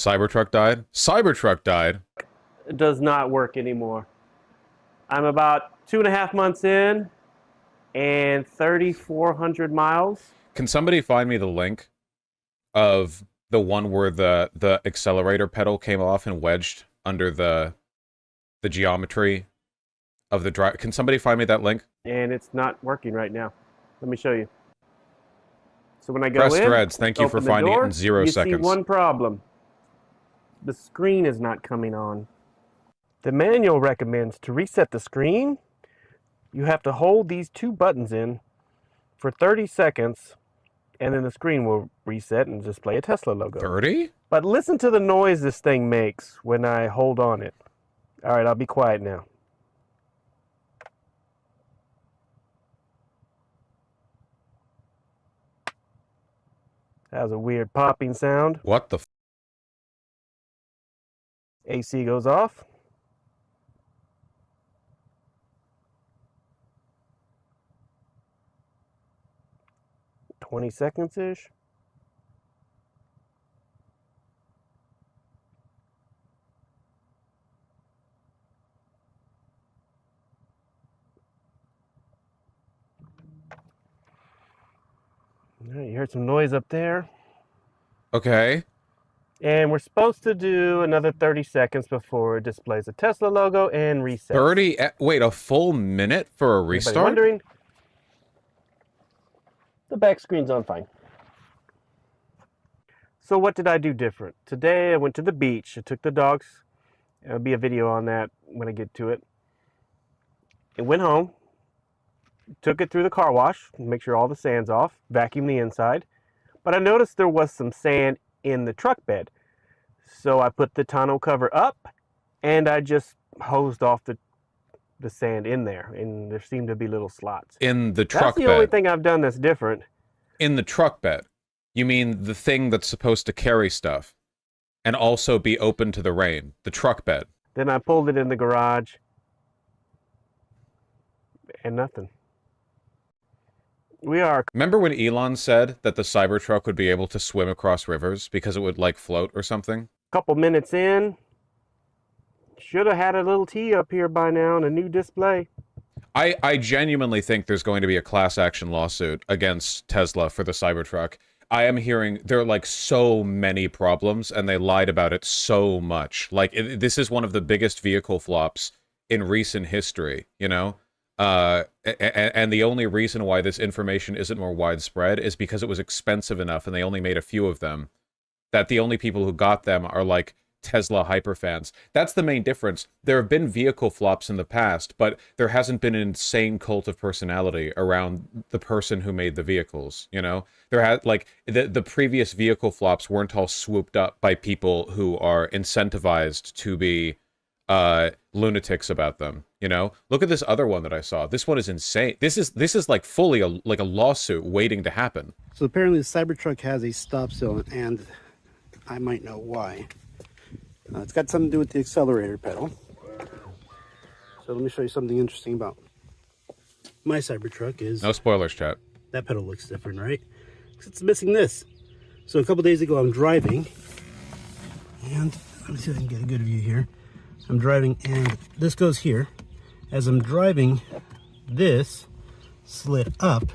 Cybertruck died? Cybertruck died. It does not work anymore. I'm about 2.5 months in and 3,400 miles. Can somebody find me the link of the one where the accelerator pedal came off and wedged under the geometry of the drive? Can somebody find me that link? And it's not working right now. Let me show you. So when I go Press in, threads. Thank you for finding it in 0 seconds. You see one problem. The screen is not coming on. The manual recommends to reset the screen, you have to hold these two buttons in for 30 seconds, and then the screen will reset and display a Tesla logo. 30? But listen to the noise this thing makes when I hold on it. All right, I'll be quiet now. That was a weird popping sound. What the f? AC goes off. $20-ish. All right, you heard some noise up there. Okay. And we're supposed to do another 30 seconds before it displays a Tesla logo and reset. 30? Wait, a full minute for a restart? Anybody wondering? The back screen's on fine. So what did I do different? Today I went to the beach. I took the dogs. There'll be a video on that when I get to it. And went home. Took it through the car wash. Make sure all the sand's off. Vacuum the inside. But I noticed there was some sand in the truck bed. So I put the tonneau cover up and I just hosed off the sand in there, and there seemed to be little slots. In the truck bed? That's the only thing I've done that's different. In the truck bed? You mean the thing that's supposed to carry stuff and also be open to the rain? The truck bed? Then I pulled it in the garage and nothing. Remember when Elon said that the Cybertruck would be able to swim across rivers because it would, like, float or something? Couple minutes in, should have had a little T up here by now and a new display. I genuinely think there's going to be a class action lawsuit against Tesla for the Cybertruck. I am hearing there are, like, so many problems, and they lied about it so much. Like, this is one of the biggest vehicle flops in recent history, you know? And the only reason why this information isn't more widespread is because it was expensive enough and they only made a few of them, that the only people who got them are, like, Tesla hyperfans. That's the main difference. There have been vehicle flops in the past, but there hasn't been an insane cult of personality around the person who made the vehicles, you know? There had, like, the previous vehicle flops weren't all swooped up by people who are incentivized to be lunatics about them, you know? Look at this other one that I saw. This one is insane. This is like fully a lawsuit waiting to happen. So apparently the Cybertruck has a stop zone, and I might know why. It's got something to do with the accelerator pedal. So let me show you something interesting about my Cybertruck. Is no spoilers, chat. That pedal looks different, right? It's missing this. So a couple days ago I'm driving, and let me see if I can get a good view here. I'm driving and this goes here. As I'm driving, this slid up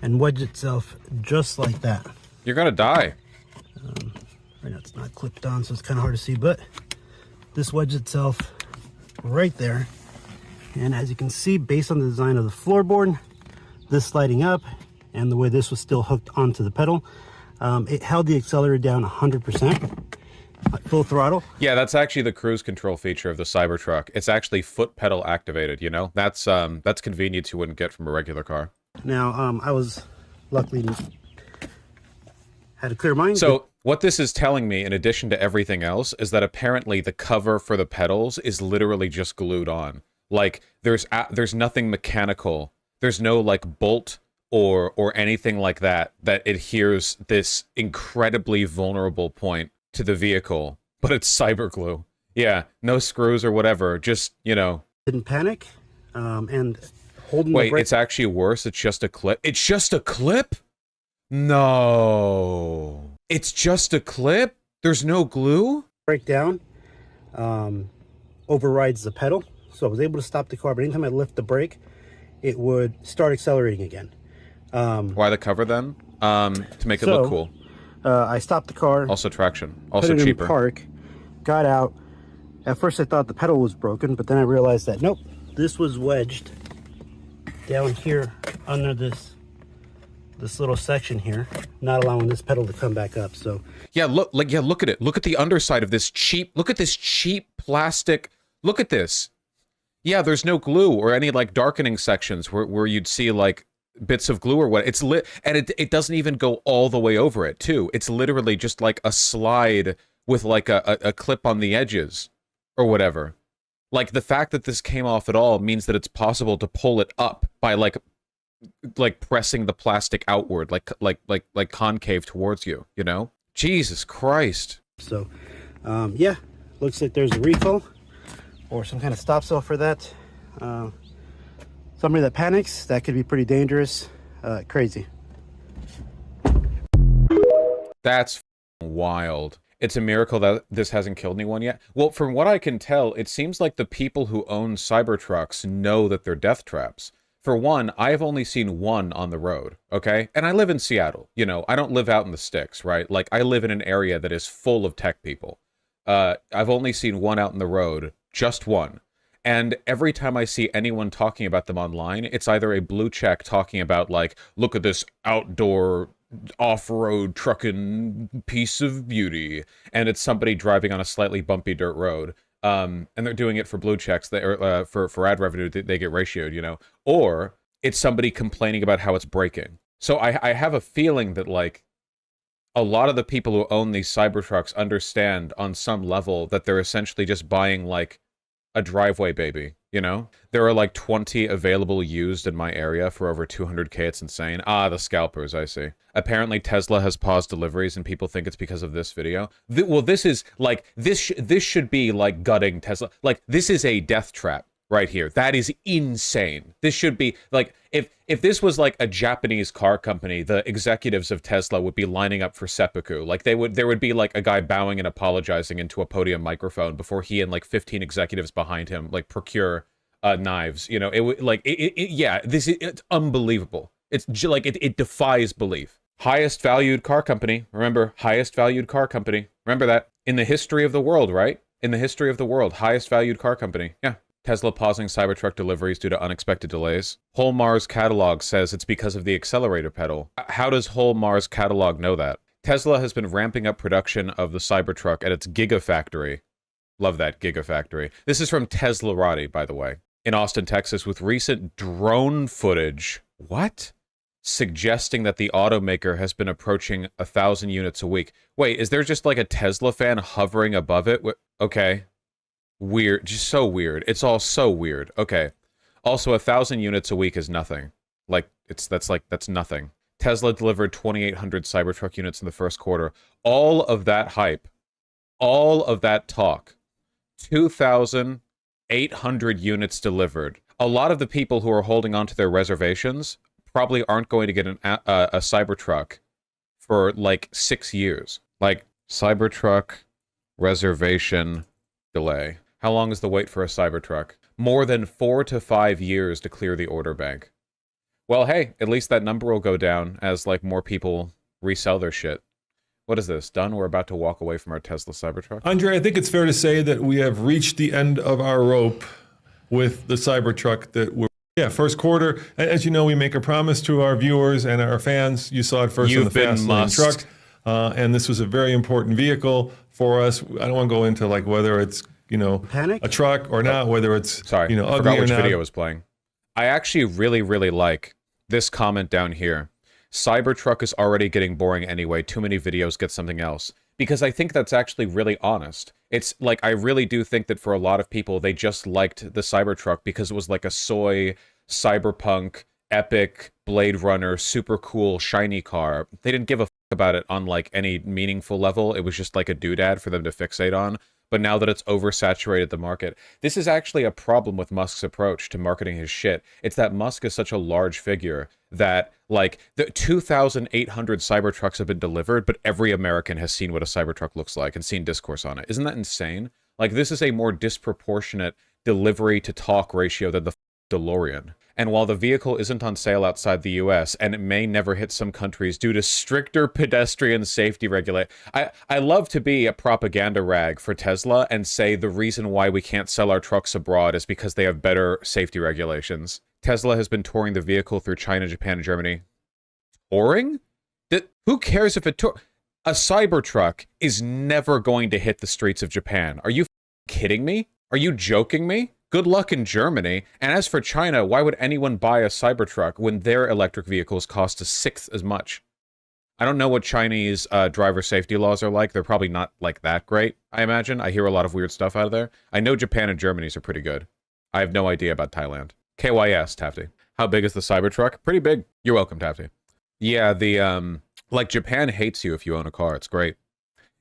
and wedged itself just like that. You're gonna die. Right now it's not clipped on, so it's kind of hard to see, but this wedged itself right there. And as you can see, based on the design of the floorboard, this sliding up and the way this was still hooked onto the pedal, it held the accelerator down 100%. Full throttle. Yeah, that's actually the cruise control feature of the Cybertruck. It's actually foot pedal activated, you know? That's convenience you wouldn't get from a regular car. Now, I was luckily had a clear mind. So what this is telling me, in addition to everything else, is that apparently the cover for the pedals is literally just glued on. Like, there's nothing mechanical. There's no, like, bolt or anything like that adheres this incredibly vulnerable point to the vehicle, but it's cyber glue. Yeah, no screws or whatever, just, you know. Didn't panic, and holding Wait, the brake. It's actually worse, it's just a clip? It's just a clip? No. It's just a clip? There's no glue? Break down, overrides the pedal. So I was able to stop the car, but anytime I lift the brake, it would start accelerating again. Why the cover then? To make it look cool. I stopped the car. Also traction. Also put it cheaper. in park, got out. At first I thought the pedal was broken, but then I realized that nope, this was wedged down here under this little section here, not allowing this pedal to come back up. So yeah, look at it. Look at the underside of this cheap. Look at this cheap plastic. Look at this. Yeah, there's no glue or any like darkening sections where you'd see like bits of glue or what. It's lit, and it doesn't even go all the way over it too. It's literally just like a slide with like a clip on the edges or whatever. Like the fact that this came off at all means that it's possible to pull it up by like pressing the plastic outward, like concave towards you, you know? Jesus Christ. So yeah, looks like there's a refill or some kind of stop cell for that. Somebody that panics, that could be pretty dangerous. Crazy. That's wild. It's a miracle that this hasn't killed anyone yet. Well, from what I can tell, it seems like the people who own Cybertrucks know that they're death traps. For one, I've only seen one on the road, okay? And I live in Seattle, you know, I don't live out in the sticks, right? Like, I live in an area that is full of tech people. I've only seen one out in the road, just one. And every time I see anyone talking about them online, it's either a blue check talking about, like, look at this outdoor off-road trucking piece of beauty, and it's somebody driving on a slightly bumpy dirt road. And they're doing it for blue checks, for ad revenue, they get ratioed, you know? Or it's somebody complaining about how it's breaking. So I have a feeling that, like, a lot of the people who own these Cybertrucks understand on some level that they're essentially just buying, like, a driveway baby, you know? There are, like, 20 available used in my area for over 200K. It's insane. Ah, the scalpers, I see. Apparently, Tesla has paused deliveries, and people think it's because of this video. Well, this is, like, this should be, like, gutting Tesla. Like, this is a death trap right here. That is insane. This should be, like, if this was, like, a Japanese car company, the executives of Tesla would be lining up for seppuku. Like, there would be, like, a guy bowing and apologizing into a podium microphone before he and, like, 15 executives behind him, like, procure knives. You know, it would, like, yeah, it's unbelievable. It's, like, it defies belief. Highest valued car company. Remember, highest valued car company. Remember that. In the history of the world, right? In the history of the world, highest valued car company. Yeah. Tesla pausing Cybertruck deliveries due to unexpected delays. Whole Mars catalog says it's because of the accelerator pedal. How does Whole Mars catalog know that? Tesla has been ramping up production of the Cybertruck at its Gigafactory. Love that, Gigafactory. This is from Teslarati, by the way. In Austin, Texas, with recent drone footage. What? Suggesting that the automaker has been approaching 1,000 units a week. Wait, is there just like a Tesla fan hovering above it? Okay. Weird. Just so weird. It's all so weird. Okay. Also, 1,000 units a week is nothing. Like, that's nothing. Tesla delivered 2,800 Cybertruck units in the first quarter. All of that hype, all of that talk, 2,800 units delivered. A lot of the people who are holding on to their reservations probably aren't going to get a Cybertruck for like 6 years. Like, Cybertruck reservation delay. How long is the wait for a Cybertruck? More than 4 to 5 years to clear the order bank. Well, hey, at least that number will go down as, like, more people resell their shit. What is this? Done? We're about to walk away from our Tesla Cybertruck? Andre, I think it's fair to say that we have reached the end of our rope with the Cybertruck that we're... Yeah, first quarter. As you know, we make a promise to our viewers and our fans. You saw it first in the Fast Lane truck. And this was a very important vehicle for us. I don't want to go into, like, whether it's, you know, a truck or not, whether it's, sorry, you know, I ugly forgot which or not. video was playing. I actually really, really like this comment down here. Cybertruck is already getting boring anyway. Too many videos, get something else. Because I think that's actually really honest. It's like, I really do think that for a lot of people, they just liked the Cybertruck because it was like a soy, cyberpunk, epic, Blade Runner, super cool, shiny car. They didn't give a fuck about it on like any meaningful level. It was just like a doodad for them to fixate on. but now that it's oversaturated the market, this is actually a problem with Musk's approach to marketing his shit. It's that Musk is such a large figure that, like, the 2,800 Cybertrucks have been delivered, but every American has seen what a Cybertruck looks like and seen discourse on it. Isn't that insane? Like, this is a more disproportionate delivery to talk ratio than the DeLorean. And while the vehicle isn't on sale outside the US, and it may never hit some countries due to stricter pedestrian safety regulate, I love to be a propaganda rag for Tesla and say the reason why we can't sell our trucks abroad is because they have better safety regulations. Tesla has been touring the vehicle through China, Japan, and Germany. Touring? Who cares if it tour? A Cybertruck is never going to hit the streets of Japan. Are you kidding me? Are you joking me? Good luck in Germany. And as for China, why would anyone buy a Cybertruck when their electric vehicles cost a sixth as much? I don't know what Chinese driver safety laws are like. They're probably not like that great, I imagine. I hear a lot of weird stuff out of there. I know Japan and Germany's are pretty good. I have no idea about Thailand. KYS, Tafty. How big is the Cybertruck? Pretty big. You're welcome, Tafty. Yeah, like, Japan hates you if you own a car. It's great.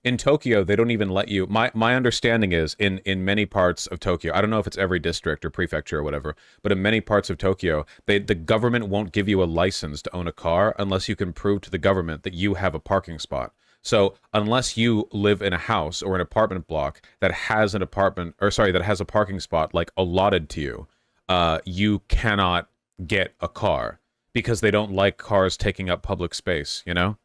In Tokyo, they don't even let you... My understanding is, in many parts of Tokyo, I don't know if it's every district or prefecture or whatever, but in many parts of Tokyo, the government won't give you a license to own a car unless you can prove to the government that you have a parking spot. So, unless you live in a house or an apartment block that has a parking spot, like, allotted to you, you cannot get a car, because they don't like cars taking up public space, you know?